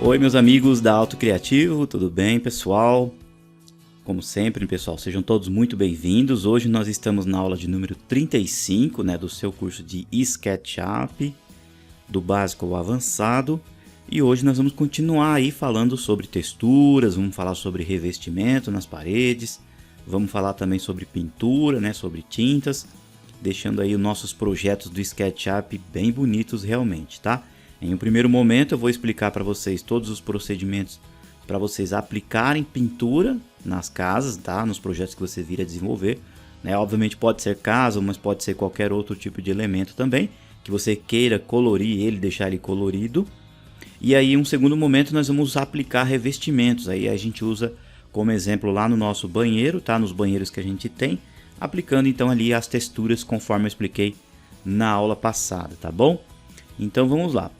Oi, meus amigos da Auto Criativo, tudo bem, pessoal? Como sempre, pessoal, sejam todos muito bem-vindos. Hoje nós estamos na aula de número 35, do seu curso de SketchUp, do básico ao avançado. E hoje nós vamos continuar aí falando sobre texturas, vamos falar sobre revestimento nas paredes, vamos falar também sobre pintura, sobre tintas, deixando aí os nossos projetos do SketchUp bem bonitos realmente, tá? Em um primeiro momento eu vou explicar para vocês todos os procedimentos para vocês aplicarem pintura nas casas, tá? Nos projetos que você vir a desenvolver, Obviamente pode ser casa, mas pode ser qualquer outro tipo de elemento também, que você queira colorir ele, deixar ele colorido. E aí, em um segundo momento, nós vamos aplicar revestimentos. Aí a gente usa como exemplo lá no nosso banheiro, tá? Nos banheiros que a gente tem, aplicando então ali as texturas conforme eu expliquei na aula passada, tá bom? Então vamos lá.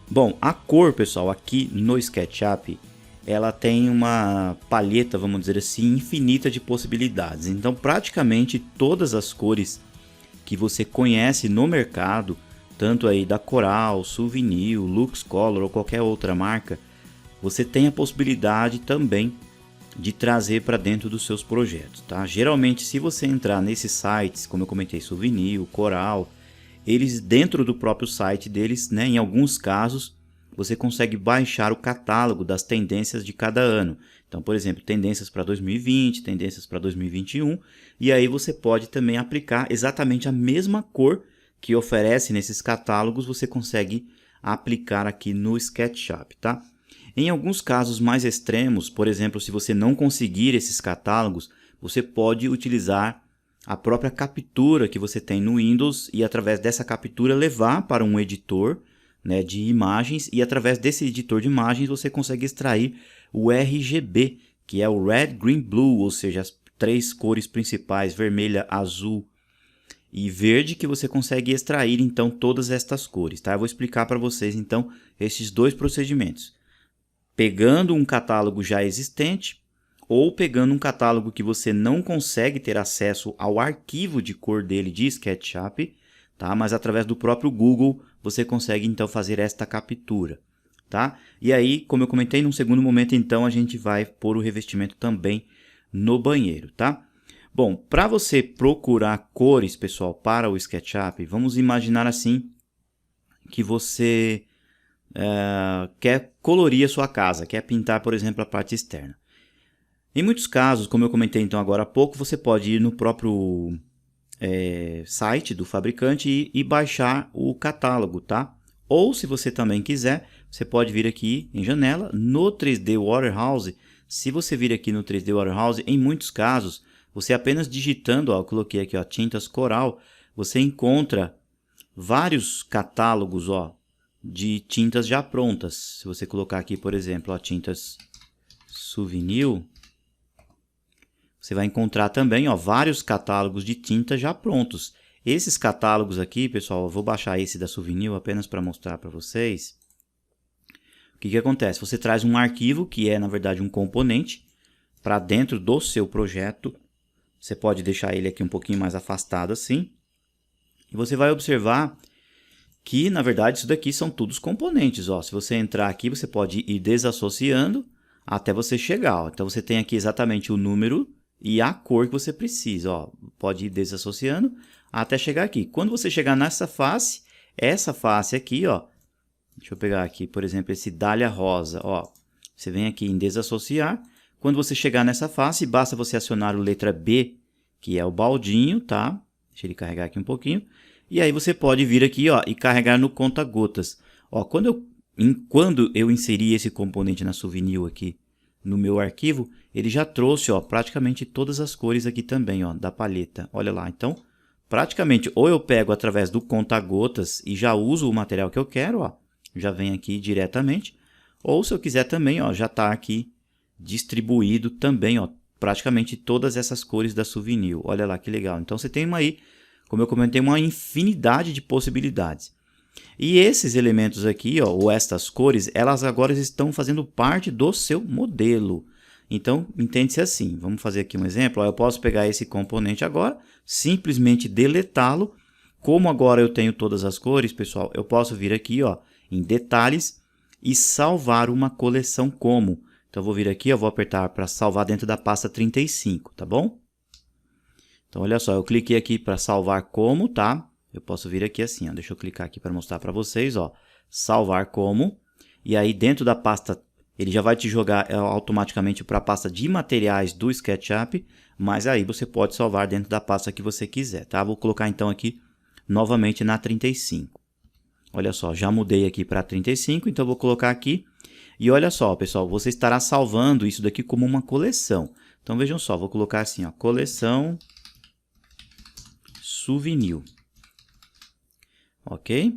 Bom, a cor, pessoal, aqui no SketchUp, ela tem uma palheta, vamos dizer assim, infinita de possibilidades. Então, praticamente todas as cores que você conhece no mercado, tanto aí da Coral, Souvenir, LuxColor ou qualquer outra marca, você tem a possibilidade também de trazer para dentro dos seus projetos, tá? Geralmente, se você entrar nesses sites, como eu comentei, Souvenir, Coral, eles dentro do próprio site deles, em alguns casos, você consegue baixar o catálogo das tendências de cada ano. Então, por exemplo, tendências para 2020, tendências para 2021, e aí você pode também aplicar exatamente a mesma cor que oferece nesses catálogos, você consegue aplicar aqui no SketchUp, tá? Em alguns casos mais extremos, por exemplo, se você não conseguir esses catálogos, você pode utilizar a própria captura que você tem no Windows e através dessa captura levar para um editor de imagens, e através desse editor de imagens você consegue extrair o RGB, que é o Red, Green, Blue, ou seja, as três cores principais, vermelha, azul e verde, que você consegue extrair então todas estas cores, tá? Eu vou explicar para vocês então esses dois procedimentos. Pegando um catálogo já existente ou pegando um catálogo que você não consegue ter acesso ao arquivo de cor dele de SketchUp, tá? Mas através do próprio Google você consegue então fazer esta captura, tá? E aí, como eu comentei, num segundo momento então a gente vai pôr o revestimento também no banheiro, tá? Bom, para você procurar cores, pessoal, para o SketchUp, vamos imaginar assim que você quer colorir a sua casa, quer pintar, por exemplo, a parte externa. Em muitos casos, como eu comentei então agora há pouco, você pode ir no próprio site do fabricante e baixar o catálogo, tá? Ou se você também quiser, você pode vir aqui em janela, no 3D Warehouse. Se você vir aqui no 3D Warehouse, em muitos casos, você apenas digitando, eu coloquei aqui, tintas Coral, você encontra vários catálogos, de tintas já prontas. Se você colocar aqui, por exemplo, tintas Souvenir, você vai encontrar também vários catálogos de tinta já prontos. Esses catálogos aqui, pessoal, eu vou baixar esse da Souvenir apenas para mostrar para vocês. O que acontece? Você traz um arquivo, que é na verdade um componente, para dentro do seu projeto. Você pode deixar ele aqui um pouquinho mais afastado assim. E você vai observar que na verdade isso daqui são todos componentes. Se você entrar aqui, você pode ir desassociando até você chegar. Então você tem aqui exatamente o número e a cor que você precisa, pode ir desassociando até chegar aqui. Quando você chegar nessa face, essa face aqui, deixa eu pegar aqui, por exemplo, esse dália rosa, você vem aqui em desassociar. Quando você chegar nessa face, basta você acionar o letra B, que é o baldinho, tá? Deixa ele carregar aqui um pouquinho. E aí você pode vir aqui, e carregar no conta-gotas. Quando eu inseri esse componente na Souvenir aqui, no meu arquivo, ele já trouxe praticamente todas as cores aqui também, da palheta. Olha lá, então, praticamente, ou eu pego através do conta-gotas e já uso o material que eu quero, já vem aqui diretamente, ou se eu quiser também, já está aqui distribuído também, praticamente todas essas cores da Souvenir. Olha lá que legal. Então você tem aí, como eu comentei, uma infinidade de possibilidades. E esses elementos aqui, ou estas cores, elas agora estão fazendo parte do seu modelo. Então, entende-se assim. Vamos fazer aqui um exemplo. Eu posso pegar esse componente agora, simplesmente deletá-lo. Como agora eu tenho todas as cores, pessoal, eu posso vir aqui em detalhes e salvar uma coleção como. Então, eu vou vir aqui, eu vou apertar para salvar dentro da pasta 35, tá bom? Então, olha só, eu cliquei aqui para salvar como, tá? Eu posso vir aqui assim, ó, deixa eu clicar aqui para mostrar para vocês, ó, salvar como. E aí, dentro da pasta, ele já vai te jogar automaticamente para a pasta de materiais do SketchUp, mas aí você pode salvar dentro da pasta que você quiser, tá? Vou colocar então aqui novamente na 35. Olha só, já mudei aqui para 35, então eu vou colocar aqui. E olha só, pessoal, você estará salvando isso daqui como uma coleção. Então vejam só, vou colocar assim, ó, coleção souvenir. Ok?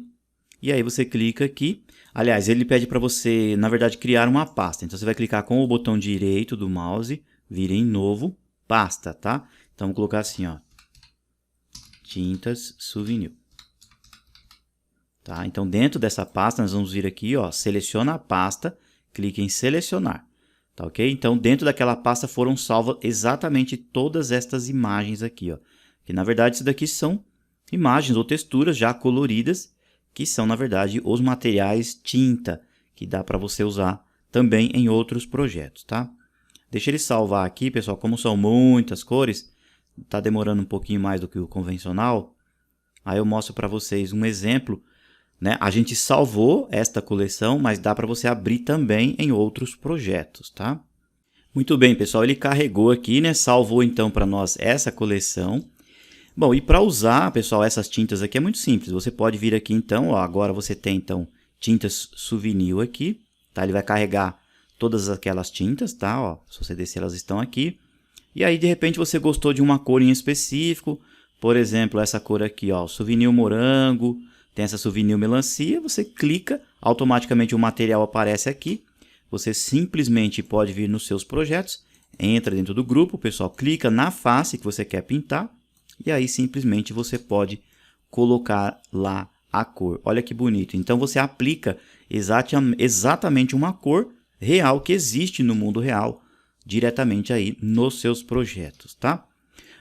E aí você clica aqui. Aliás, ele pede para você, na verdade, criar uma pasta. Então você vai clicar com o botão direito do mouse, vir em novo, pasta, tá? Então vou colocar assim, ó, tintas souvenir. Tá? Então dentro dessa pasta nós vamos vir aqui, ó, seleciona a pasta, clique em selecionar. Tá, ok? Então dentro daquela pasta foram salvas exatamente todas estas imagens aqui, ó. Que na verdade isso daqui são imagens ou texturas já coloridas, que são na verdade os materiais tinta, que dá para você usar também em outros projetos, tá? Deixa ele salvar aqui, pessoal, como são muitas cores, tá demorando um pouquinho mais do que o convencional. Aí eu mostro para vocês um exemplo, né? A gente salvou esta coleção, mas dá para você abrir também em outros projetos, tá? Muito bem, pessoal, ele carregou aqui, né? Salvou então para nós essa coleção. Bom, e para usar, pessoal, essas tintas aqui é muito simples. Você pode vir aqui então, ó, agora você tem então tintas souvenir aqui, tá? Ele vai carregar todas aquelas tintas, tá? Ó, se você descer, elas estão aqui. E aí, de repente, você gostou de uma cor em específico, por exemplo, essa cor aqui, ó, souvenir morango, tem essa souvenir melancia, você clica, automaticamente o material aparece aqui. Você simplesmente pode vir nos seus projetos, entra dentro do grupo, pessoal, clica na face que você quer pintar, e aí simplesmente você pode colocar lá a cor. Olha que bonito. Então você aplica exatamente uma cor real que existe no mundo real, diretamente aí nos seus projetos, tá?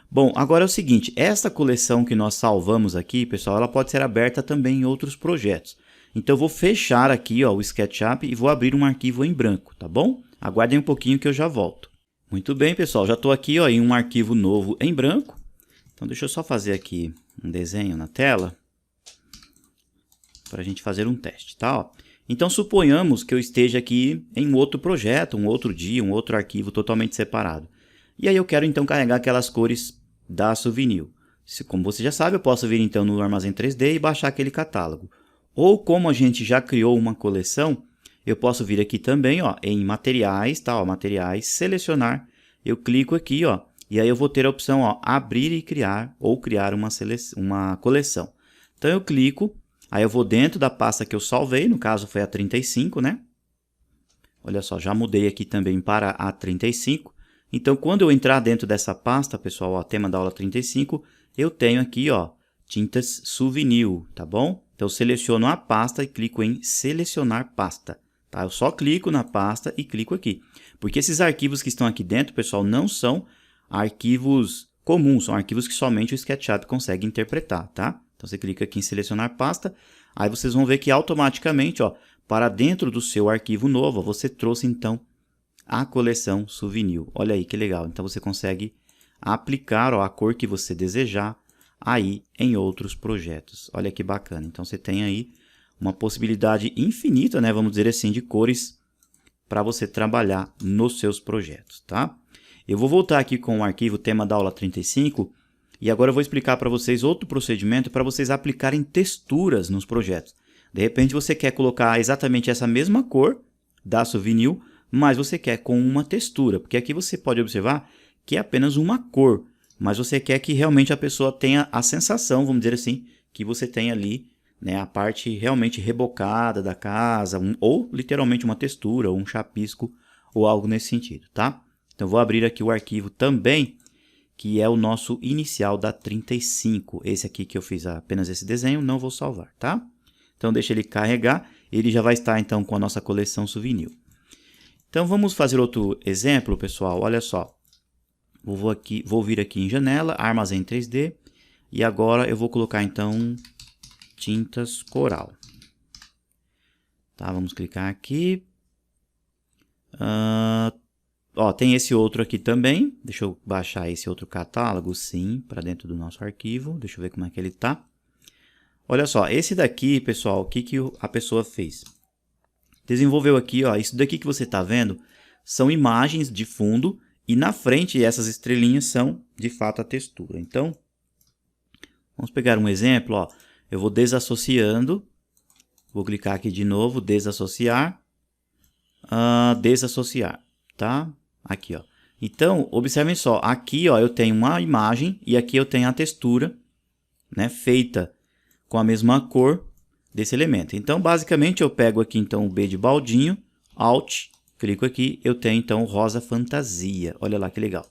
Bom, agora é o seguinte, essa coleção que nós salvamos aqui, pessoal, ela pode ser aberta também em outros projetos. Então eu vou fechar aqui, ó, o SketchUp e vou abrir um arquivo em branco, tá bom? Aguardem um pouquinho que eu já volto. Muito bem, pessoal, já estou aqui, ó, em um arquivo novo em branco. Então deixa eu só fazer aqui um desenho na tela para a gente fazer um teste, tá? Ó. Então suponhamos que eu esteja aqui em outro projeto, um outro dia, um outro arquivo totalmente separado. E aí eu quero então carregar aquelas cores da souvenir. Como você já sabe, eu posso vir então no Armazém 3D e baixar aquele catálogo. Ou como a gente já criou uma coleção, eu posso vir aqui também, ó, em materiais, tá? Ó, materiais, selecionar. Eu clico aqui, ó. E aí eu vou ter a opção, ó, abrir e criar ou criar uma coleção. Então eu clico, aí eu vou dentro da pasta que eu salvei, no caso foi a 35, né? Olha só, já mudei aqui também para a 35. Então quando eu entrar dentro dessa pasta, pessoal, ó, tema da aula 35, eu tenho aqui, ó, tintas souvenir, tá bom? Então eu seleciono a pasta e clico em selecionar pasta, tá? Eu só clico na pasta e clico aqui. Porque esses arquivos que estão aqui dentro, pessoal, não são arquivos comuns, são arquivos que somente o SketchUp consegue interpretar, tá? Então você clica aqui em selecionar pasta, aí vocês vão ver que automaticamente, ó, para dentro do seu arquivo novo, você trouxe então a coleção souvenir. Olha aí que legal, então você consegue aplicar, ó, a cor que você desejar aí em outros projetos. Olha que bacana, então você tem aí uma possibilidade infinita, né, vamos dizer assim, de cores para você trabalhar nos seus projetos, tá? Eu vou voltar aqui com o arquivo tema da aula 35 e agora eu vou explicar para vocês outro procedimento para vocês aplicarem texturas nos projetos. De repente você quer colocar exatamente essa mesma cor da souvenir, mas você quer com uma textura, porque aqui você pode observar que é apenas uma cor, mas você quer que realmente a pessoa tenha a sensação, vamos dizer assim, que você tem ali, né, a parte realmente rebocada da casa, ou literalmente uma textura, ou um chapisco, ou algo nesse sentido, tá? Então, vou abrir aqui o arquivo também, que é o nosso inicial da 35. Esse aqui que eu fiz apenas esse desenho, não vou salvar, tá? Então, deixa ele carregar. Ele já vai estar, então, com a nossa coleção souvenir. Então, vamos fazer outro exemplo, pessoal. Olha só. Vou vir aqui em janela, armazém 3D. E agora eu vou colocar, então, tintas coral. Tá, vamos clicar aqui. Ó, tem esse outro aqui também. Deixa eu baixar esse outro catálogo, sim, para dentro do nosso arquivo. Deixa eu ver como é que ele tá. Olha só, esse daqui, pessoal, o que a pessoa fez? Desenvolveu aqui, ó, isso daqui que você está vendo são imagens de fundo e na frente essas estrelinhas são, de fato, a textura. Então, vamos pegar um exemplo, ó. Eu vou desassociando, vou clicar aqui de novo, desassociar, desassociar, tá? Aqui, ó. Então, observem só, aqui, ó, eu tenho uma imagem e aqui eu tenho a textura, né, feita com a mesma cor desse elemento. Então, basicamente, eu pego aqui então o B de baldinho, Alt, clico aqui, eu tenho então o rosa fantasia. Olha lá que legal.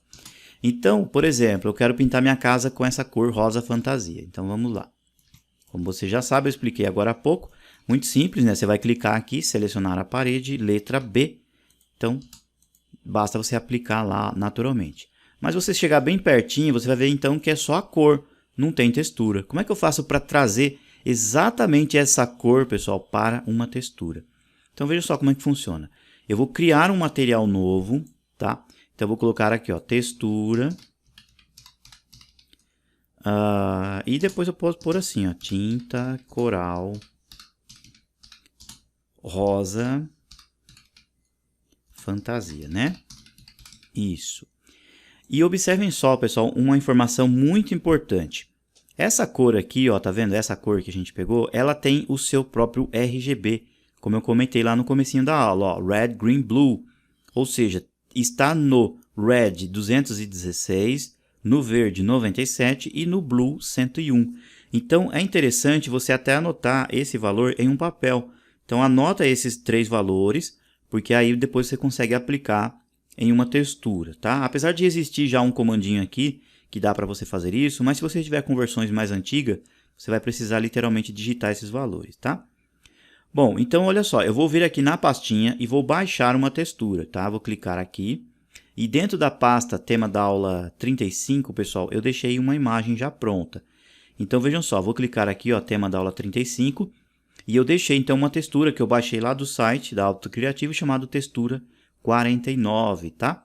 Então, por exemplo, eu quero pintar minha casa com essa cor rosa fantasia. Então, vamos lá. Como você já sabe, eu expliquei agora há pouco. Muito simples, né? Você vai clicar aqui, selecionar a parede, letra B. Então, basta você aplicar lá naturalmente. Mas se você chegar bem pertinho, você vai ver então que é só a cor, não tem textura. Como é que eu faço para trazer exatamente essa cor, pessoal, para uma textura? Então, veja só como é que funciona. Eu vou criar um material novo, tá? Então, eu vou colocar aqui, ó, textura. E depois eu posso pôr assim, ó, tinta coral rosa fantasia, né? Isso. E observem só, pessoal, uma informação muito importante. Essa cor aqui, ó, tá vendo? Essa cor que a gente pegou, ela tem o seu próprio RGB, como eu comentei lá no comecinho da aula, ó, Red, Green, Blue. Ou seja, está no Red 216, no Verde 97 e no Blue 101. Então, é interessante você até anotar esse valor em um papel. Então, anota esses 3 valores, porque aí depois você consegue aplicar em uma textura, tá? Apesar de existir já um comandinho aqui que dá para você fazer isso, mas se você tiver com versões mais antigas, você vai precisar literalmente digitar esses valores, tá? Bom, então olha só, eu vou vir aqui na pastinha e vou baixar uma textura, tá? Vou clicar aqui e dentro da pasta tema da aula 35, pessoal, eu deixei uma imagem já pronta. Então vejam só, vou clicar aqui, ó, tema da aula 35 e eu deixei então uma textura que eu baixei lá do site da Auto Criativo chamado textura 49, tá?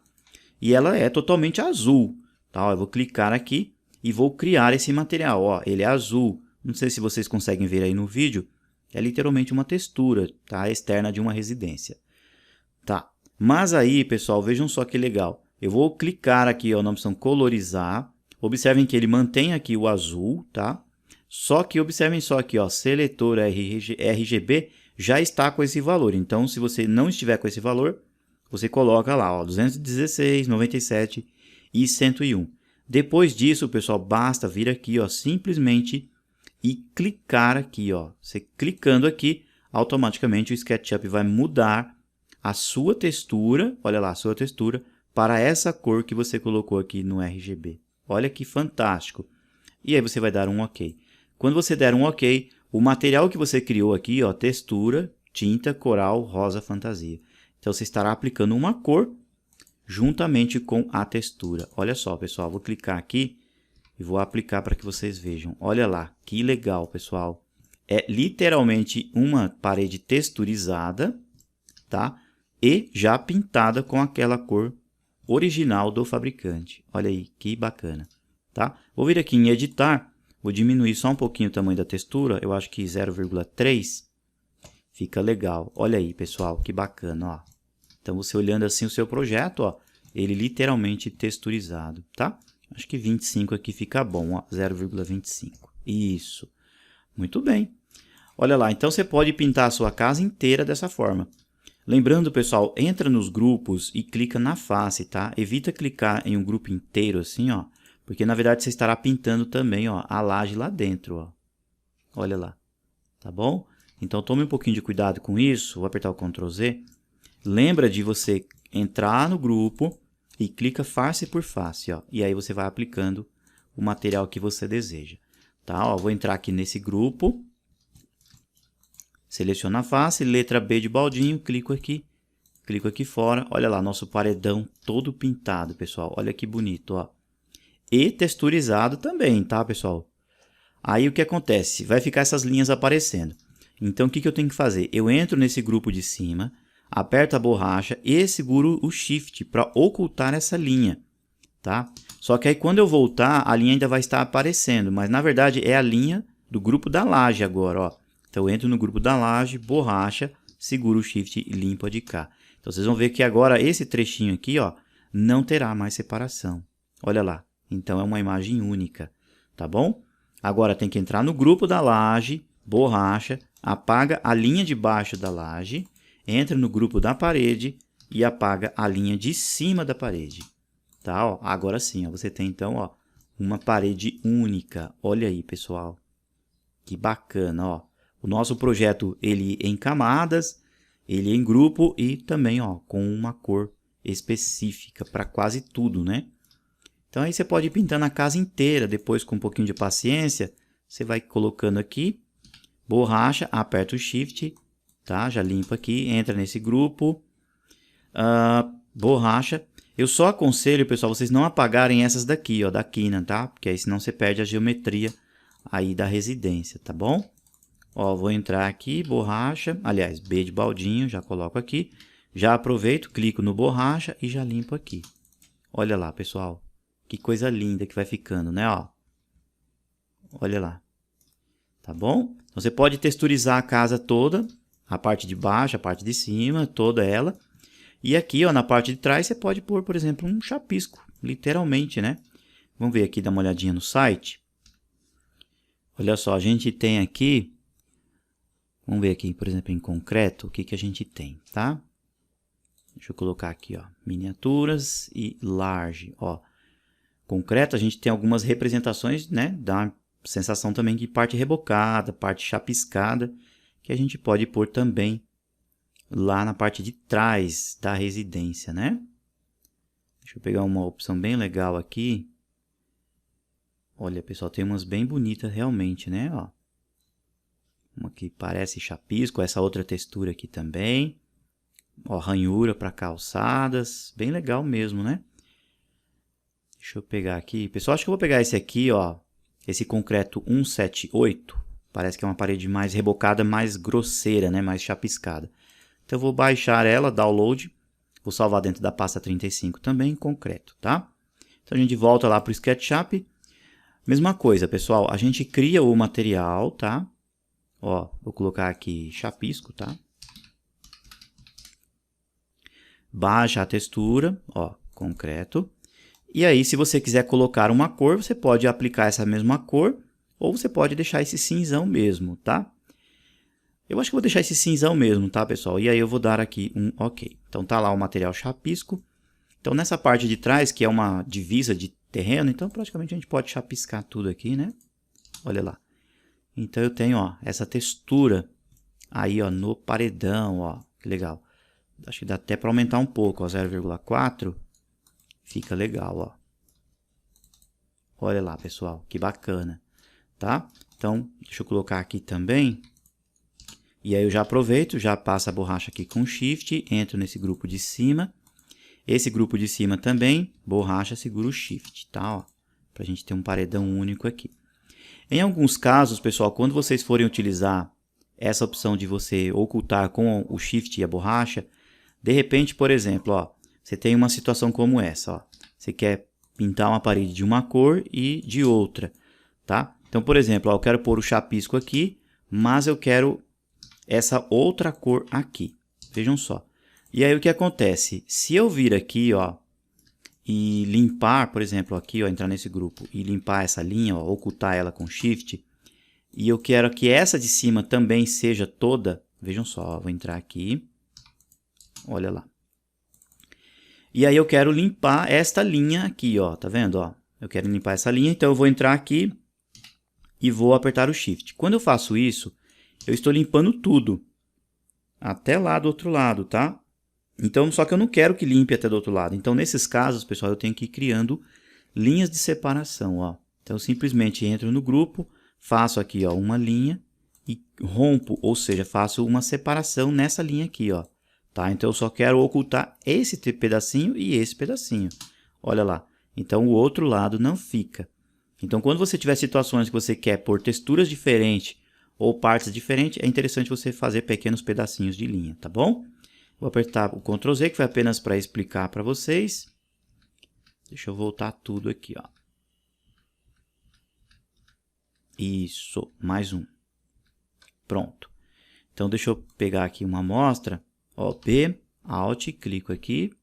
E ela é totalmente azul, tá? Eu vou clicar aqui e vou criar esse material, ó, ele é azul. Não sei se vocês conseguem ver aí no vídeo, é literalmente uma textura, tá? Externa de uma residência, tá? Mas aí, pessoal, vejam só que legal. Eu vou clicar aqui ó, na opção colorizar. Observem que ele mantém aqui o azul, tá? Só que observem só aqui, ó, seletor RGB já está com esse valor. Então, se você não estiver com esse valor, você coloca lá, ó, 216, 97 e 101. Depois disso, pessoal, basta vir aqui, ó, simplesmente e clicar aqui, ó. Você clicando aqui, automaticamente o SketchUp vai mudar a sua textura, olha lá, a sua textura, para essa cor que você colocou aqui no RGB. Olha que fantástico. E aí você vai dar um OK. Quando você der um OK, o material que você criou aqui, ó, textura, tinta, coral, rosa, fantasia. Então, você estará aplicando uma cor juntamente com a textura. Olha só, pessoal, vou clicar aqui e vou aplicar para que vocês vejam. Olha lá, que legal, pessoal. É literalmente uma parede texturizada, tá? E já pintada com aquela cor original do fabricante. Olha aí, que bacana, tá? Vou vir aqui em editar. Vou diminuir só um pouquinho o tamanho da textura, eu acho que 0,3 fica legal. Olha aí, pessoal, que bacana, ó. Então, você olhando assim o seu projeto, ó, ele literalmente texturizado, tá? Acho que 25 aqui fica bom, ó, 0,25. Isso. Muito bem. Olha lá, então você pode pintar a sua casa inteira dessa forma. Lembrando, pessoal, entra nos grupos e clica na face, tá? Evita clicar em um grupo inteiro assim, ó. Porque, na verdade, você estará pintando também, ó, a laje lá dentro, ó. Olha lá. Tá bom? Então, tome um pouquinho de cuidado com isso. Vou apertar o Ctrl Z. Lembra de você entrar no grupo e clica face por face, ó. E aí você vai aplicando o material que você deseja. Tá? Ó, vou entrar aqui nesse grupo. Seleciono a face, letra B de baldinho, clico aqui fora. Olha lá, nosso paredão todo pintado, pessoal. Olha que bonito, ó. E texturizado também, tá, pessoal? Aí o que acontece? Vai ficar essas linhas aparecendo. Então, o que eu tenho que fazer? Eu entro nesse grupo de cima, aperto a borracha e seguro o Shift para ocultar essa linha, tá? Só que aí quando eu voltar, a linha ainda vai estar aparecendo, mas na verdade é a linha do grupo da laje agora, ó. Então, eu entro no grupo da laje, borracha, seguro o Shift e limpo a de cá. Então, vocês vão ver que agora esse trechinho aqui, ó, não terá mais separação. Olha lá. Então, é uma imagem única, tá bom? Agora, tem que entrar no grupo da laje, borracha, apaga a linha de baixo da laje, entra no grupo da parede e apaga a linha de cima da parede. Tá? Ó, agora sim, ó, você tem, então, ó, uma parede única. Olha aí, pessoal. Que bacana, ó. O nosso projeto, ele em camadas, ele em grupo e também, ó, com uma cor específica para quase tudo, né? Então, aí você pode ir pintando a casa inteira, depois com um pouquinho de paciência, você vai colocando aqui, borracha, aperta o Shift, tá? Já limpa aqui, entra nesse grupo, borracha. Eu só aconselho, pessoal, vocês não apagarem essas daqui, ó, da quina, tá? Porque aí senão você perde a geometria aí da residência, tá bom? Ó, vou entrar aqui, borracha, aliás, B de baldinho, já coloco aqui. Já aproveito, clico no borracha e já limpo aqui. Olha lá, pessoal. Que coisa linda que vai ficando, né? Ó. Olha lá. Tá bom? Você pode texturizar a casa toda, a parte de baixo, a parte de cima, toda ela. E aqui, ó, na parte de trás, você pode pôr, por exemplo, um chapisco, literalmente, né? Vamos ver aqui, dar uma olhadinha no site. Olha só, a gente tem aqui... Vamos ver aqui, por exemplo, em concreto, o que que a gente tem, tá? Deixa eu colocar aqui, ó, miniaturas e large, ó. Concreto, a gente tem algumas representações, né? Dá uma sensação também de parte rebocada, parte chapiscada, que a gente pode pôr também lá na parte de trás da residência, né? Deixa eu pegar uma opção bem legal aqui. Olha, pessoal, tem umas bem bonitas realmente, né? Ó. Uma que parece chapisco, essa outra textura aqui também. Ó, ranhura para calçadas, bem legal mesmo, né? Deixa eu pegar aqui. Pessoal, acho que eu vou pegar esse aqui, ó. Esse concreto 178. Parece que é uma parede mais rebocada, mais grosseira, né? Mais chapiscada. Então, eu vou baixar ela, download. Vou salvar dentro da pasta 35 também, concreto, tá? Então, a gente volta lá para o SketchUp. Mesma coisa, pessoal. A gente cria o material, tá? Ó, vou colocar aqui chapisco, tá? Baixa a textura, ó, concreto. E aí, se você quiser colocar uma cor, você pode aplicar essa mesma cor, ou você pode deixar esse cinzão mesmo, tá? Eu acho que vou deixar esse cinzão mesmo, tá, pessoal? E aí eu vou dar aqui um OK. Então, tá lá o material chapisco. Então, nessa parte de trás, que é uma divisa de terreno, então praticamente a gente pode chapiscar tudo aqui, né? Olha lá. Então, eu tenho, ó, essa textura aí, ó, no paredão, ó, que legal. Acho que dá até para aumentar um pouco, ó, 0,4. Fica legal, ó. Olha lá, pessoal, que bacana, tá? Então, deixa eu colocar aqui também. E aí eu já aproveito, já passo a borracha aqui com Shift, entro nesse grupo de cima. Esse grupo de cima também, borracha, segura o Shift, tá? Ó, pra gente ter um paredão único aqui. Em alguns casos, pessoal, quando vocês forem utilizar essa opção de você ocultar com o Shift e a borracha, de repente, por exemplo, ó, você tem uma situação como essa, ó. Você quer pintar uma parede de uma cor e de outra, tá? Então, por exemplo, ó, eu quero pôr o chapisco aqui, mas eu quero essa outra cor aqui. Vejam só. E aí o que acontece? Se eu vir aqui, ó, e limpar, por exemplo, aqui, ó, entrar nesse grupo e limpar essa linha, ó, ocultar ela com Shift, e eu quero que essa de cima também seja toda, vejam só, ó, vou entrar aqui, olha lá. E aí eu quero limpar esta linha aqui, ó, tá vendo, ó? Eu quero limpar essa linha, então eu vou entrar aqui e vou apertar o Shift. Quando eu faço isso, eu estou limpando tudo, até lá do outro lado, tá? Então, só que eu não quero que limpe até do outro lado. Então, nesses casos, pessoal, eu tenho que ir criando linhas de separação, ó. Então, eu simplesmente entro no grupo, faço aqui, ó, uma linha e rompo, ou seja, faço uma separação nessa linha aqui, ó. Tá? Então, eu só quero ocultar esse pedacinho e esse pedacinho. Olha lá. Então, o outro lado não fica. Então, quando você tiver situações que você quer pôr texturas diferentes ou partes diferentes, é interessante você fazer pequenos pedacinhos de linha, tá bom? Vou apertar o Ctrl Z, que foi apenas para explicar para vocês. Deixa eu voltar tudo aqui, ó. Isso, mais um. Pronto. Então, deixa eu pegar aqui uma amostra. Ó, P, Alt, clico aqui.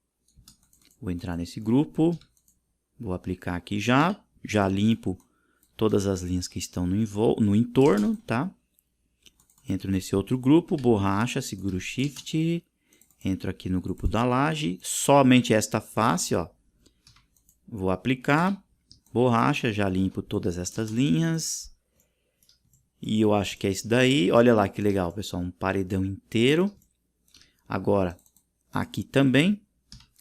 Vou entrar nesse grupo. Vou aplicar aqui já. Já limpo todas as linhas que estão no entorno, tá? Entro nesse outro grupo, borracha, seguro o Shift. Entro aqui no grupo da laje. Somente esta face, ó. Vou aplicar. Borracha, já limpo todas estas linhas. E eu acho que é isso daí. Olha lá que legal, pessoal. Um paredão inteiro. Agora, aqui também.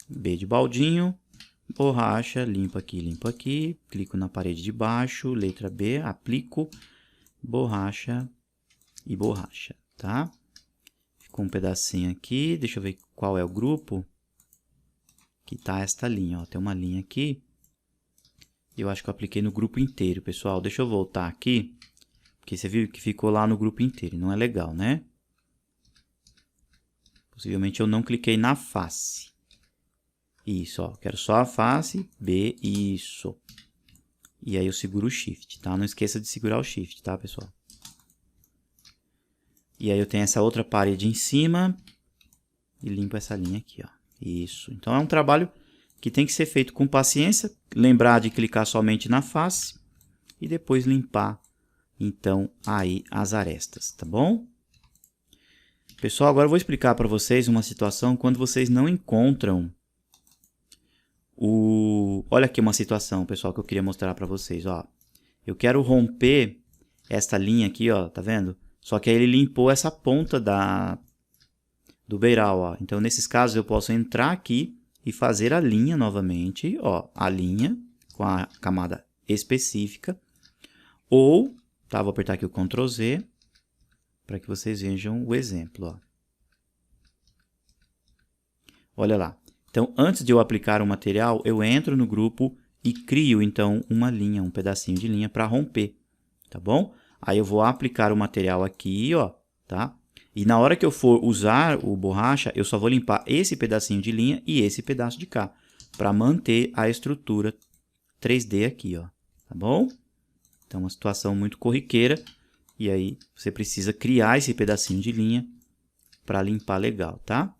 B de baldinho. Borracha, limpo aqui. Clico na parede de baixo. Letra B, aplico. Borracha e borracha, tá? Ficou um pedacinho aqui. Deixa eu ver qual é o grupo. Que tá esta linha, ó. Tem uma linha aqui. Eu acho que eu apliquei no grupo inteiro, pessoal. Deixa eu voltar aqui. Porque você viu que ficou lá no grupo inteiro. Não é legal, né? Possivelmente eu não cliquei na face. Isso, ó. Quero só a face. B, isso. E aí eu seguro o Shift, tá? Não esqueça de segurar o Shift, tá, pessoal? E aí eu tenho essa outra parede em cima. E limpo essa linha aqui, ó. Isso. Então é um trabalho que tem que ser feito com paciência. Lembrar de clicar somente na face. E depois limpar, então, aí as arestas, tá bom? Pessoal, agora eu vou explicar para vocês uma situação quando vocês não encontram o... Olha aqui uma situação, pessoal, que eu queria mostrar para vocês, ó. Eu quero romper esta linha aqui, ó, tá vendo? Só que aí ele limpou essa ponta do beiral, ó. Então, nesses casos, eu posso entrar aqui e fazer a linha novamente, ó, a linha com a camada específica. Ou, tá, vou apertar aqui o Ctrl Z para que vocês vejam o exemplo, ó. Olha lá. Então, antes de eu aplicar o material, eu entro no grupo e crio, então, uma linha, um pedacinho de linha para romper, tá bom? Aí eu vou aplicar o material aqui, ó, tá? E na hora que eu for usar o borracha, eu só vou limpar esse pedacinho de linha e esse pedaço de cá, para manter a estrutura 3D aqui, ó, tá bom? Então, uma situação muito corriqueira, e aí você precisa criar esse pedacinho de linha para limpar legal, tá?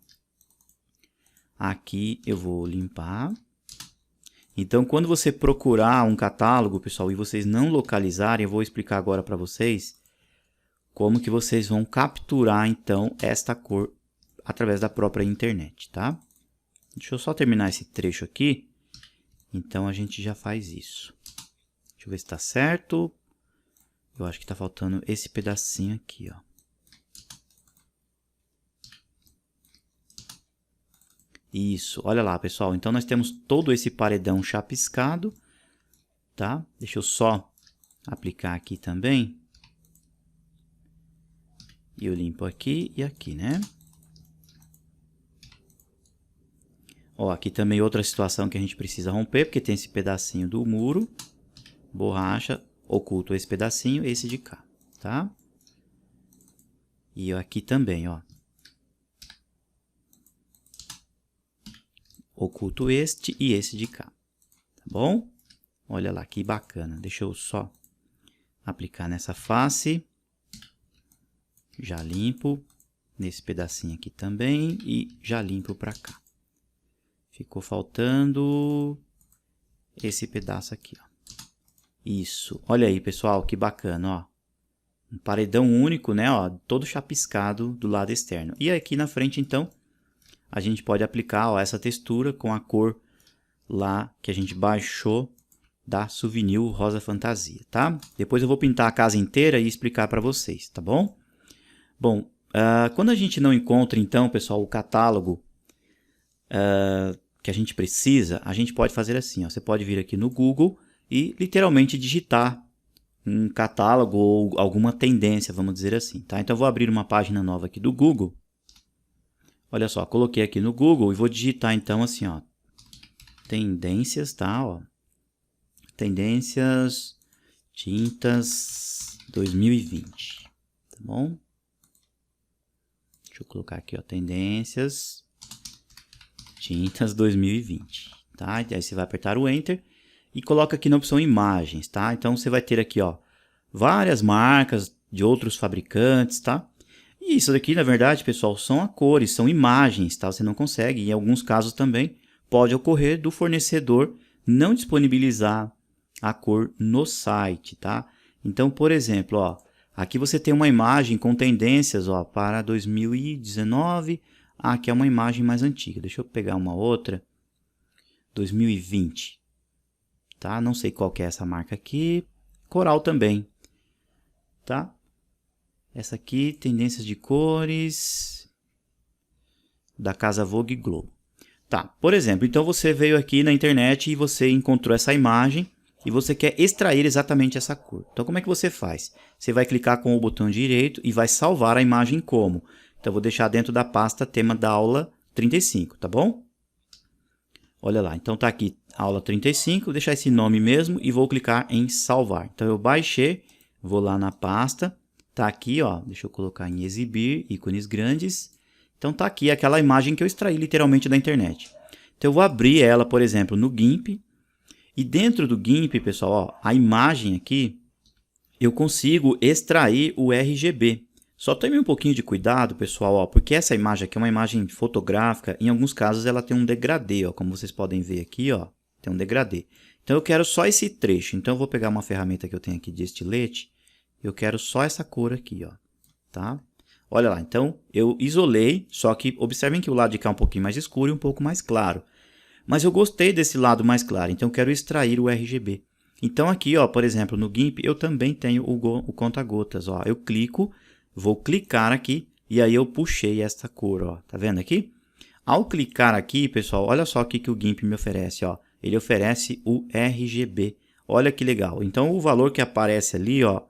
Aqui eu vou limpar. Então, quando você procurar um catálogo, pessoal, e vocês não localizarem, eu vou explicar agora para vocês como que vocês vão capturar, então, esta cor através da própria internet, tá? Deixa eu só terminar esse trecho aqui. Então, a gente já faz isso. Deixa eu ver se está certo. Eu acho que está faltando esse pedacinho aqui, ó. Isso, olha lá, pessoal. Então, nós temos todo esse paredão chapiscado, tá? Deixa eu só aplicar aqui também. E eu limpo aqui e aqui, né? Ó, aqui também outra situação que a gente precisa romper, porque tem esse pedacinho do muro. Borracha, oculto esse pedacinho, esse de cá, tá? E aqui também, ó. Oculto este e esse de cá, tá bom? Olha lá, que bacana. Deixa eu só aplicar nessa face. Já limpo nesse pedacinho aqui também e já limpo para cá. Ficou faltando esse pedaço aqui, ó. Isso. Olha aí, pessoal, que bacana, ó. Um paredão único, né, ó, todo chapiscado do lado externo. E aqui na frente, então, a gente pode aplicar, ó, essa textura com a cor lá que a gente baixou da Souvenir Rosa Fantasia, tá? Depois eu vou pintar a casa inteira e explicar para vocês, tá bom? Bom, quando a gente não encontra, então, pessoal, o catálogo que a gente precisa, a gente pode fazer assim, ó. Você pode vir aqui no Google e literalmente digitar um catálogo ou alguma tendência, vamos dizer assim, tá? Então, eu vou abrir uma página nova aqui do Google. Olha só, coloquei aqui no Google e vou digitar, então, assim, ó. Tendências, tá? Ó. Tendências tintas 2020, tá tá bom? Deixa eu colocar aqui, ó, tendências, tintas 2020, tá? E aí você vai apertar o Enter e coloca aqui na opção imagens, tá? Então você vai ter aqui, ó, várias marcas de outros fabricantes, tá? E isso daqui, na verdade, pessoal, são cores, são imagens, tá? Você não consegue, em alguns casos também, pode ocorrer do fornecedor não disponibilizar a cor no site, tá? Então, por exemplo, ó, aqui você tem uma imagem com tendências, ó, para 2019. Ah, aqui é uma imagem mais antiga. Deixa eu pegar uma outra. 2020. Tá? Não sei qual que é essa marca aqui. Coral também. Tá? Essa aqui, tendências de cores da Casa Vogue Globo. Tá, por exemplo, então você veio aqui na internet e você encontrou essa imagem e você quer extrair exatamente essa cor. Então como é que você faz? Você vai clicar com o botão direito e vai salvar a imagem como? Então eu vou deixar dentro da pasta tema da aula 35, tá bom? Olha lá, então tá aqui aula 35, vou deixar esse nome mesmo e vou clicar em salvar. Então eu baixei, vou lá na pasta, tá aqui, ó, deixa eu colocar em exibir, ícones grandes. Então tá aqui aquela imagem que eu extraí literalmente da internet. Então eu vou abrir ela, por exemplo, no GIMP. E dentro do GIMP, pessoal, ó, a imagem aqui, eu consigo extrair o RGB. Só tome um pouquinho de cuidado, pessoal, ó, porque essa imagem aqui é uma imagem fotográfica. Em alguns casos ela tem um degradê, ó, como vocês podem ver aqui, ó, tem um degradê. Então eu quero só esse trecho. Então eu vou pegar uma ferramenta que eu tenho aqui de estilete. Eu quero só essa cor aqui, ó, tá? Olha lá, então eu isolei, só que observem que o lado de cá é um pouquinho mais escuro e um pouco mais claro. Mas eu gostei desse lado mais claro, então eu quero extrair o RGB. Então aqui, ó, por exemplo, no GIMP eu também tenho o conta-gotas. Ó. Eu clico, vou clicar aqui e aí eu puxei esta cor. Ó. Tá vendo aqui? Ao clicar aqui, pessoal, olha só o que o GIMP me oferece. Ó. Ele oferece o RGB. Olha que legal. Então o valor que aparece ali, ó,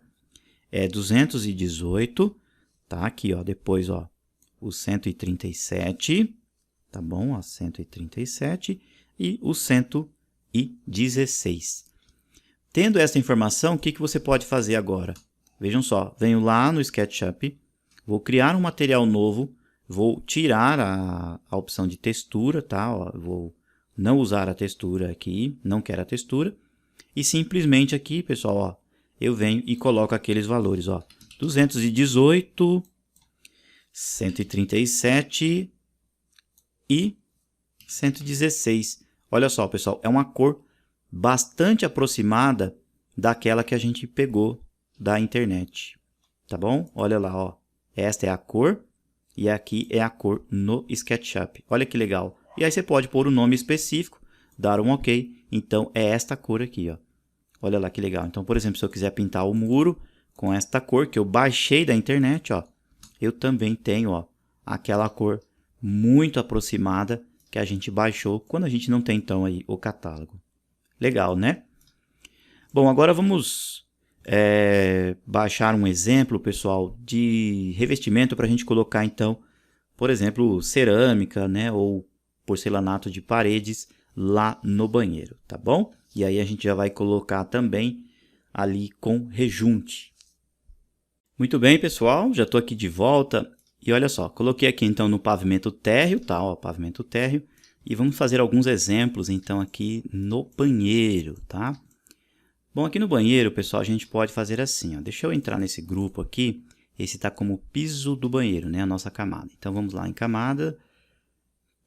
é 218. Tá aqui, ó, depois, ó, o 137, tá bom? Ó, 137 e o 116. Tendo essa informação, o que você pode fazer agora? Vejam só, venho lá no SketchUp, vou criar um material novo, vou tirar a opção de textura, tá? Ó, vou não usar a textura aqui, não quero a textura. E simplesmente aqui, pessoal, ó, eu venho e coloco aqueles valores, ó. 218, 137 e 116. Olha só, pessoal, é uma cor bastante aproximada daquela que a gente pegou da internet. Tá bom? Olha lá, ó. Esta é a cor e aqui é a cor no SketchUp. Olha que legal. E aí você pode pôr um nome específico, dar um OK. Então é esta cor aqui, ó. Olha lá que legal. Então, por exemplo, se eu quiser pintar o muro com esta cor que eu baixei da internet, ó, eu também tenho, ó, aquela cor muito aproximada que a gente baixou quando a gente não tem então aí o catálogo. Legal, né? Bom, agora vamos baixar um exemplo, pessoal, de revestimento para a gente colocar então, por exemplo, cerâmica, né, ou porcelanato de paredes lá no banheiro, tá bom? E aí a gente já vai colocar também ali com rejunte. Muito bem, pessoal, já estou aqui de volta e olha só, coloquei aqui então no pavimento térreo, tá? Ó, pavimento térreo, e vamos fazer alguns exemplos então aqui no banheiro, tá? Bom, aqui no banheiro, pessoal, a gente pode fazer assim, ó. Deixa eu entrar nesse grupo aqui, esse está como piso do banheiro, né? A nossa camada. Então vamos lá em camada,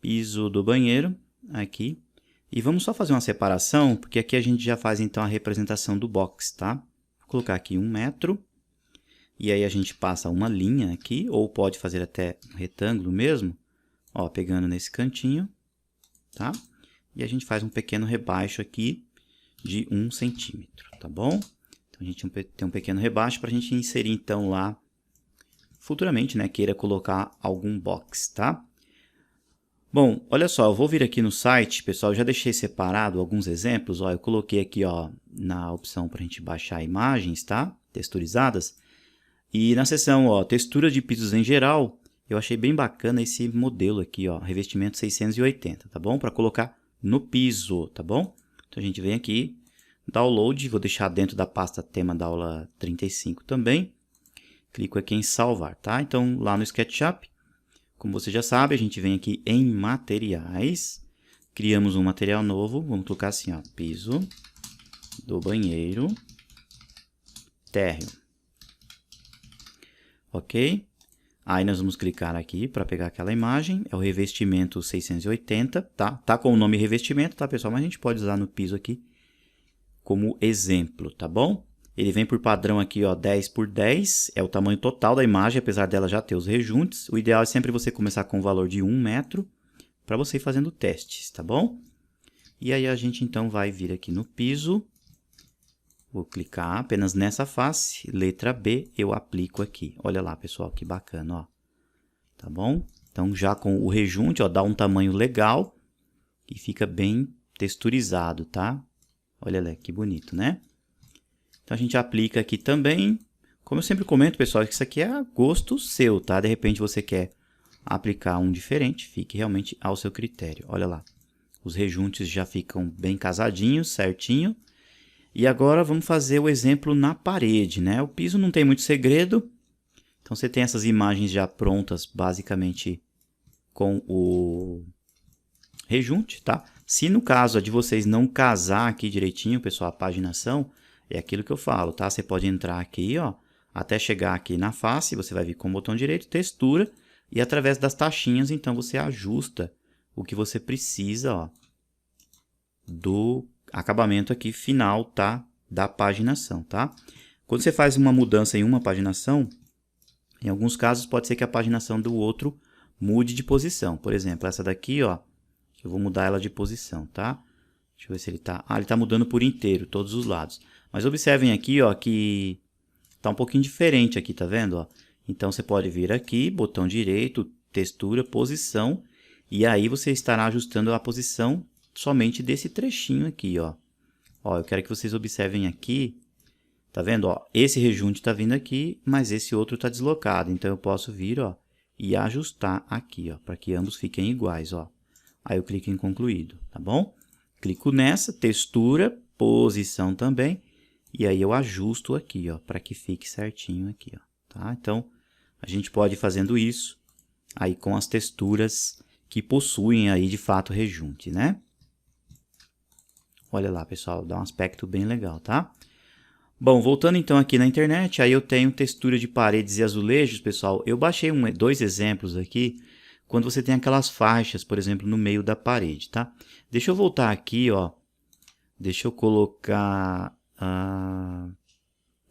piso do banheiro, aqui, e vamos só fazer uma separação, porque aqui a gente já faz então a representação do box, tá? Vou colocar aqui 1 metro. E aí a gente passa uma linha aqui, ou pode fazer até um retângulo mesmo, ó, pegando nesse cantinho, tá? E a gente faz um pequeno rebaixo aqui de 1 centímetro, tá bom? Então a gente tem um pequeno rebaixo para a gente inserir então lá, futuramente, né, queira colocar algum box, tá? Bom, olha só, eu vou vir aqui no site, pessoal, eu já deixei separado alguns exemplos, ó, eu coloquei aqui, ó, na opção para a gente baixar imagens, tá? Texturizadas. E na seção, ó, textura de pisos em geral, eu achei bem bacana esse modelo aqui, ó, revestimento 680, tá bom? Para colocar no piso, tá bom? Então a gente vem aqui, download, vou deixar dentro da pasta tema da aula 35 também. clico aqui em salvar, tá? Então, lá no SketchUp, como você já sabe, a gente vem aqui em materiais, criamos um material novo, vamos colocar assim, ó, piso do banheiro, térreo, ok? Aí nós vamos clicar aqui para pegar aquela imagem, é o revestimento 680, tá? Tá com o nome revestimento, tá, pessoal? Mas a gente pode usar no piso aqui como exemplo, tá bom? Ele vem por padrão aqui, ó, 10 por 10, é o tamanho total da imagem, apesar dela já ter os rejuntes. O ideal é sempre você começar com o valor de 1 metro, para você ir fazendo testes, tá bom? E aí a gente então vai vir aqui no piso, vou clicar apenas nessa face, letra B, eu aplico aqui. Olha lá, pessoal, que bacana, ó. Tá bom? Então, já com o rejunte, ó, dá um tamanho legal e fica bem texturizado, tá? Olha lá, que bonito, né? Então, a gente aplica aqui também. Como eu sempre comento, pessoal, que isso aqui é a gosto seu, tá? De repente, você quer aplicar um diferente, fique realmente ao seu critério. Olha lá, os rejuntes já ficam bem casadinhos, certinho. E agora vamos fazer o exemplo na parede, né? O piso não tem muito segredo. Então, você tem essas imagens já prontas, basicamente, com o rejunte, tá? Se no caso de vocês não casar aqui direitinho, pessoal, a paginação, é aquilo que eu falo, tá? Você pode entrar aqui, ó, até chegar aqui na face, você vai vir com o botão direito, textura, e através das taxinhas, então, você ajusta o que você precisa, ó, do acabamento aqui final, tá? Da paginação, tá? Quando você faz uma mudança em uma paginação, em alguns casos pode ser que a paginação do outro mude de posição. Por exemplo, essa daqui, ó, eu vou mudar ela de posição, tá? Deixa eu ver se ele tá... Ah, ele tá mudando por inteiro, todos os lados. Mas observem aqui, ó, que tá um pouquinho diferente aqui, tá vendo, ó? Então, você pode vir aqui, botão direito, textura, posição, e aí você estará ajustando a posição somente desse trechinho aqui, ó. Ó, eu quero que vocês observem aqui, tá vendo, ó? Esse rejunte tá vindo aqui, mas esse outro tá deslocado. Então, eu posso vir, ó, e ajustar aqui, ó, para que ambos fiquem iguais, ó. Aí eu clico em concluído, tá bom? Clico nessa, textura, posição também, e aí eu ajusto aqui, ó, para que fique certinho aqui, ó, tá? Então, a gente pode ir fazendo isso aí com as texturas que possuem aí, de fato, rejunte, né? Olha lá, pessoal, dá um aspecto bem legal, tá? Bom, voltando então aqui na internet, aí eu tenho textura de paredes e azulejos, pessoal. Eu baixei dois exemplos aqui, quando você tem aquelas faixas, por exemplo, no meio da parede, tá? Deixa eu voltar aqui, ó. Deixa eu colocar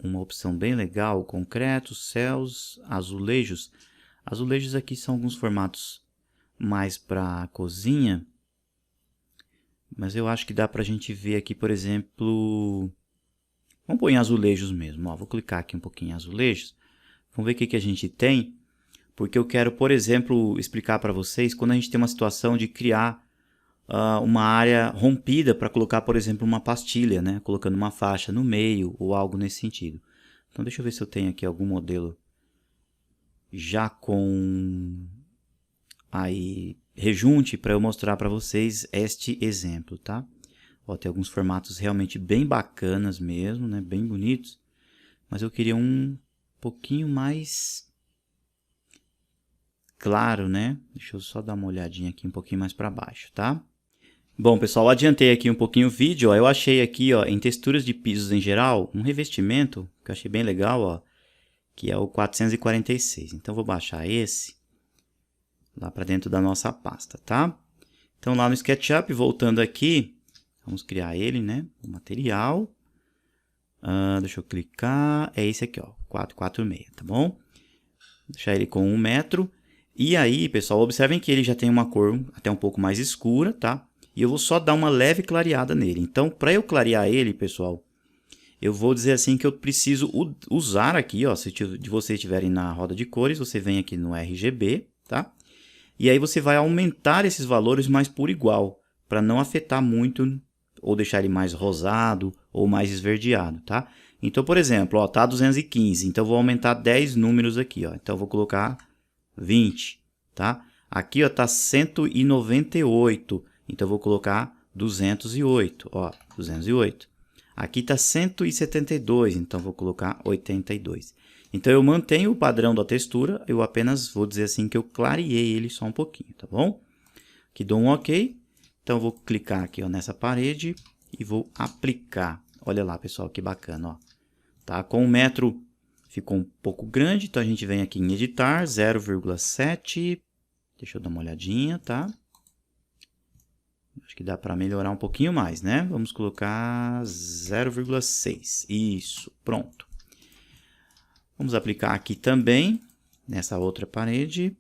uma opção bem legal, concreto, céus, azulejos. Azulejos aqui são alguns formatos mais para cozinha. Mas eu acho que dá para a gente ver aqui, por exemplo... Vamos pôr em azulejos mesmo. Ó, vou clicar aqui um pouquinho em azulejos. Vamos ver o que a gente tem. Porque eu quero, por exemplo, explicar para vocês quando a gente tem uma situação de criar uma área rompida para colocar, por exemplo, uma pastilha, né? Colocando uma faixa no meio ou algo nesse sentido. Então, deixa eu ver se eu tenho aqui algum modelo já com aí rejunte para eu mostrar para vocês este exemplo, tá? Ó, tem alguns formatos realmente bem bacanas mesmo, né? Bem bonitos. Mas eu queria um pouquinho mais claro, né? Deixa eu só dar uma olhadinha aqui um pouquinho mais para baixo, tá? Bom, pessoal, adiantei aqui um pouquinho o vídeo, ó. Eu achei aqui, ó, em texturas de pisos em geral, um revestimento que eu achei bem legal, ó, que é o 446. Então, vou baixar esse lá para dentro da nossa pasta, tá? Então, lá no SketchUp, voltando aqui, vamos criar ele, né? O material. Deixa eu clicar. É esse aqui, ó, 446, tá bom? Deixar ele com 1 metro. E aí, pessoal, observem que ele já tem uma cor até um pouco mais escura, tá? E eu vou só dar uma leve clareada nele. Então, para eu clarear ele, pessoal, eu vou dizer assim que eu preciso usar aqui, ó, se vocês estiverem na roda de cores, você vem aqui no RGB, tá? E aí você vai aumentar esses valores, mas por igual, para não afetar muito ou deixar ele mais rosado ou mais esverdeado, tá? Então, por exemplo, ó, tá 215, então eu vou aumentar 10 números aqui, ó. Então eu vou colocar 20, tá? Aqui, ó, tá 198, então eu vou colocar 208, ó, 208. Aqui tá 172, então eu vou colocar 82. Então eu mantenho o padrão da textura, eu apenas vou dizer assim que eu clareei ele só um pouquinho, tá bom? Aqui dou um OK. Então eu vou clicar aqui, ó, nessa parede e vou aplicar. Olha lá, pessoal, que bacana, ó. Tá? Com o metro ficou um pouco grande, então a gente vem aqui em editar, 0,7. Deixa eu dar uma olhadinha, tá? Acho que dá para melhorar um pouquinho mais, né? Vamos colocar 0,6. Isso, pronto. Vamos aplicar aqui também, nessa outra parede.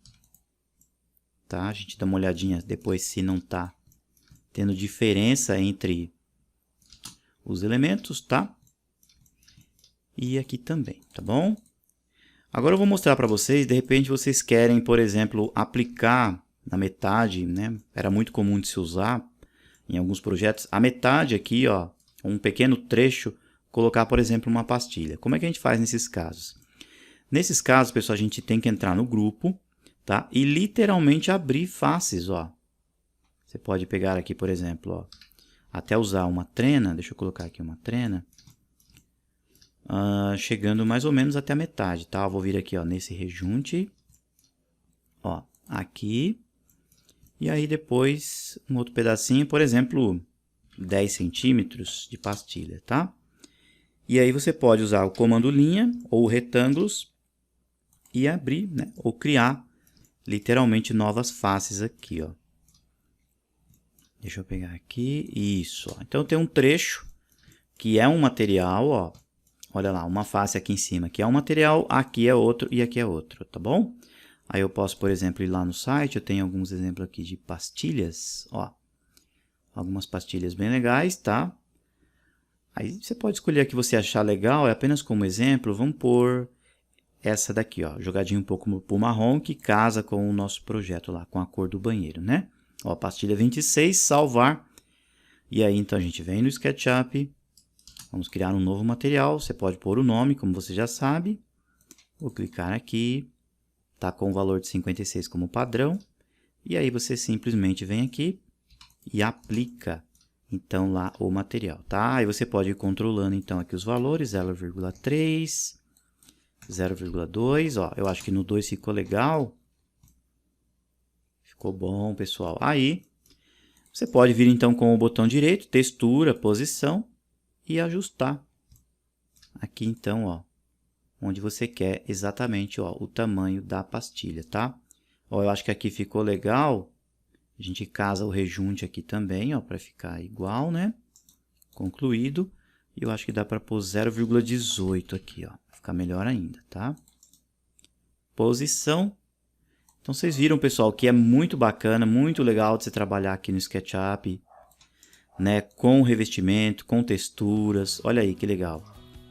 Tá? A gente dá uma olhadinha depois se não tá tendo diferença entre os elementos, tá? E aqui também, tá bom? Agora eu vou mostrar para vocês, de repente vocês querem, por exemplo, aplicar na metade, né? Era muito comum de se usar em alguns projetos, a metade aqui, ó, um pequeno trecho, colocar, por exemplo, uma pastilha. Como é que a gente faz nesses casos? Nesses casos, pessoal, a gente tem que entrar no grupo, tá? E literalmente abrir faces, ó. Você pode pegar aqui, por exemplo, ó, até usar uma trena, deixa eu colocar aqui uma trena, chegando mais ou menos até a metade, tá? Eu vou vir aqui, ó, nesse rejunte, ó, aqui, e aí depois um outro pedacinho, por exemplo, 10 centímetros de pastilha, tá? E aí você pode usar o comando linha ou retângulos e abrir, né? Ou criar literalmente novas faces aqui, ó. Deixa eu pegar aqui, isso, ó. Então tem um trecho que é um material, ó. Olha lá, uma face aqui em cima, que é um material, aqui é outro e aqui é outro, tá bom? Aí eu posso, por exemplo, ir lá no site, eu tenho alguns exemplos aqui de pastilhas, ó. Algumas pastilhas bem legais, tá? Aí você pode escolher a que você achar legal, é apenas como exemplo, vamos pôr essa daqui, ó, jogadinho um pouco pro marrom, que casa com o nosso projeto lá, com a cor do banheiro, né? Ó, pastilha 26, salvar. E aí, então, a gente vem no SketchUp, vamos criar um novo material, você pode pôr o nome, como você já sabe. Vou clicar aqui, tá com o valor de 56 como padrão. E aí você simplesmente vem aqui e aplica, então, lá o material, tá? Aí você pode ir controlando, então, aqui os valores, 0,3, 0,2, ó, eu acho que no 2 ficou legal. Ficou bom, pessoal. Aí, você pode vir, então, com o botão direito, textura, posição, e ajustar. Aqui, então, ó, onde você quer exatamente, ó, o tamanho da pastilha, tá? Ó, eu acho que aqui ficou legal. A gente casa o rejunte aqui também, ó, para ficar igual, né? Concluído. E eu acho que dá para pôr 0,18 aqui, ó, para ficar melhor ainda, tá? Posição. Então, vocês viram, pessoal, que é muito bacana, muito legal de você trabalhar aqui no SketchUp, né? Com revestimento, com texturas. Olha aí que legal.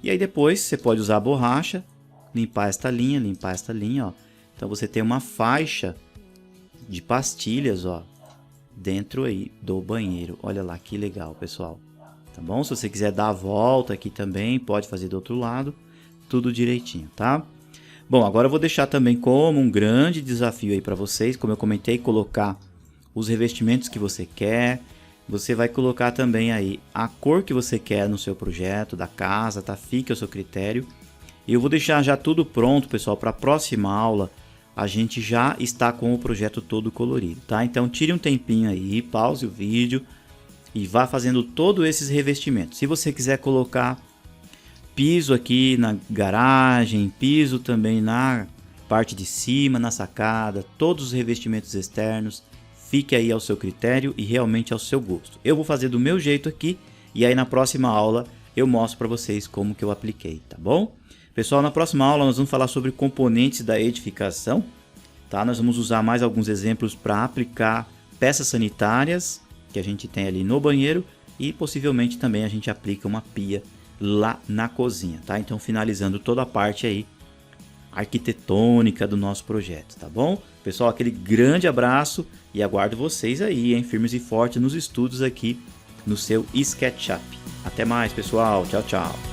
E aí depois você pode usar a borracha, limpar esta linha, ó. Então, você tem uma faixa de pastilhas, ó, dentro aí do banheiro. Olha lá que legal, pessoal. Tá bom? Se você quiser dar a volta aqui também, pode fazer do outro lado, tudo direitinho, tá? Bom, agora eu vou deixar também como um grande desafio aí para vocês, como eu comentei, colocar os revestimentos que você quer. Você vai colocar também aí a cor que você quer no seu projeto, da casa, tá? Fique ao seu critério. E eu vou deixar já tudo pronto, pessoal, para a próxima aula. A gente já está com o projeto todo colorido, tá? Então tire um tempinho aí, pause o vídeo e vá fazendo todos esses revestimentos. Se você quiser colocar piso aqui na garagem, piso também na parte de cima, na sacada, todos os revestimentos externos, fique aí ao seu critério e realmente ao seu gosto. Eu vou fazer do meu jeito aqui e aí na próxima aula eu mostro para vocês como que eu apliquei, tá bom? Pessoal, na próxima aula nós vamos falar sobre componentes da edificação, tá? Nós vamos usar mais alguns exemplos para aplicar peças sanitárias que a gente tem ali no banheiro e possivelmente também a gente aplica uma pia lá na cozinha, tá? Então, finalizando toda a parte aí arquitetônica do nosso projeto, tá bom? Pessoal, aquele grande abraço e aguardo vocês aí, hein? Firmes e fortes nos estudos aqui no seu SketchUp. Até mais, pessoal. Tchau, tchau.